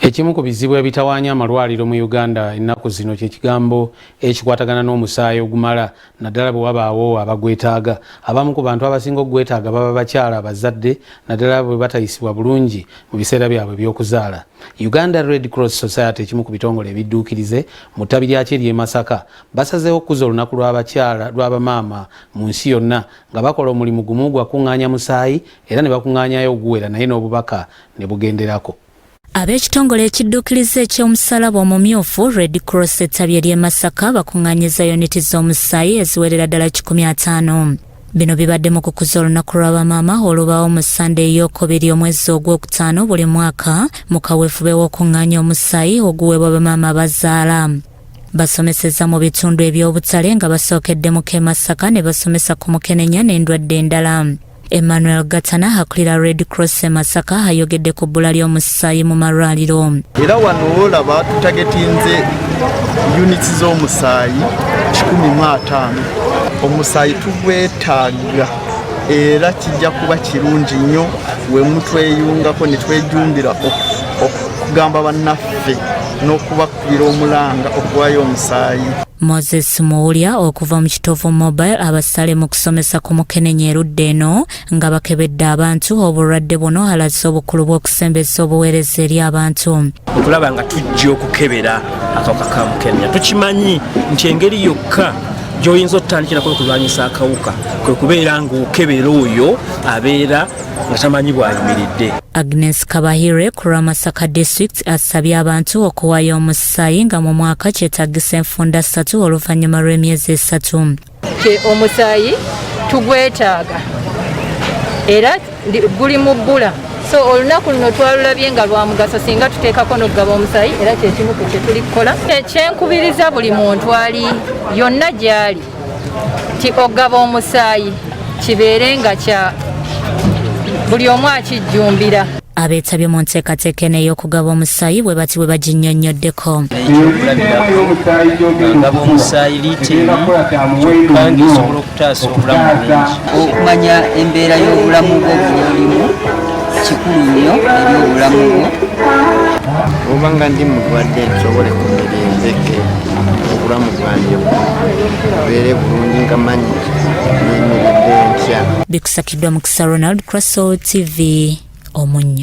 Ekimu ku bizibu ebitawaanya amalwaliro mu Uganda ennaku zino kye kigambo ekikwatagana n'omusaayi ogumala naddala bwe wabaawo abagwetaaga. Abamu ku bantu abasinga okugwetaaga baba bakyala abazadde naddala bwe batayisibwa bulungi mu biseera byabwe by'okuzaala. Uganda Red Cross Society, ekimu ku bitongole ebidduukirize mu ttabi lyakyo ery'e Masaka, basazeewo okukuza olunaku lwa bamaama mu nsi yonna nga bakola omulimu gumu gwa kuŋŋaanya musaayi era ne bakuŋŋaanyayo oguwera naye n'obubaka ne bugenderako. Ab'ekitongole ekidduukirize eky'omusalaba omumyufu Red Cross ettabi ery'e Masaka bakuŋŋaanyiza yuniti z'omusaayi eziwerera ddala 150. Bino bibadde mu kukuza olunaku lwa bamaama olubaawo mu Sande ey'okubiri omwezi ogwokutaano buli mwaka mu kaweefube w'okuŋŋaanya omusaayi oguweebwa bamaama abazaala. Basomeseza mu bitundu eby'obutale nga basookedde mu Masaka ne basomesa ku mukenenya n'endwadde endala. Emmanuel Gatana akulira Red Cross Masaka ayogedde ku bbula ly'omusaayi mu malwaliro. Era wano olaba tutagetinze units z'omusaayi 15. Omusaayi tugwetaaga era kijja kuba kirungi nnyo we mutweyungako ne twejumbira okugamba bannaffe n'okubakubira omulanga okuwaayo omusaayi. Moses Muwulya okuva mu kitovu mobile abasale mu kusomesa ku mukenenya erudde eno nga bakebedde abantu obulwadde buno alaze obukulu bw'okusembeza obuweereza eri abantu. Okulaba nga tujja okukebera akawuka ka mukenenya tukimanyi nti engeri yokka gy'oyinza otandikirako okulwanyisa akawuka kwe kubeera ng'okebera oyo abeera nga tamanyi bw'ayimiridde. Agnes Kabahire ku Masaka District asabye abantu okuwaayo omusaayi nga mu mwaka kyetaagisa enfunda 3 oluvannyuma lw'emyezi 3. Omusaayi tugwetaaga era guli mu bbula, so olunaku luno twalulabye nga lwa mugaso singa tuteekako n'okugaba omusaayi era kyekimu ku kye tuli kukola. Ekyenkubiriza buli muntu ali yonna gy'ali ti ogaba omusaayi kibeere nga kya buli omu akijjumbira. Abeetabye mu nteekateeka eno ey'okugaba omusaayi bwe bati bwe baginnyonnyoddeko. Okugaba omusaayi liiteni kyokka ng'esobola okutaasa obulamu bulungi. Okumanya embeera y'obulamu bwo bw'olimu kikulu nnyo eri obulamu bwo. Oba nga ndi mulwadde nsobole kumirembeke obulamu bwange bubeere bulungi nga manyi n'emiridde ntya. Bikusakiddwa Mukisa Ronald, Cross TV, Omunnyo.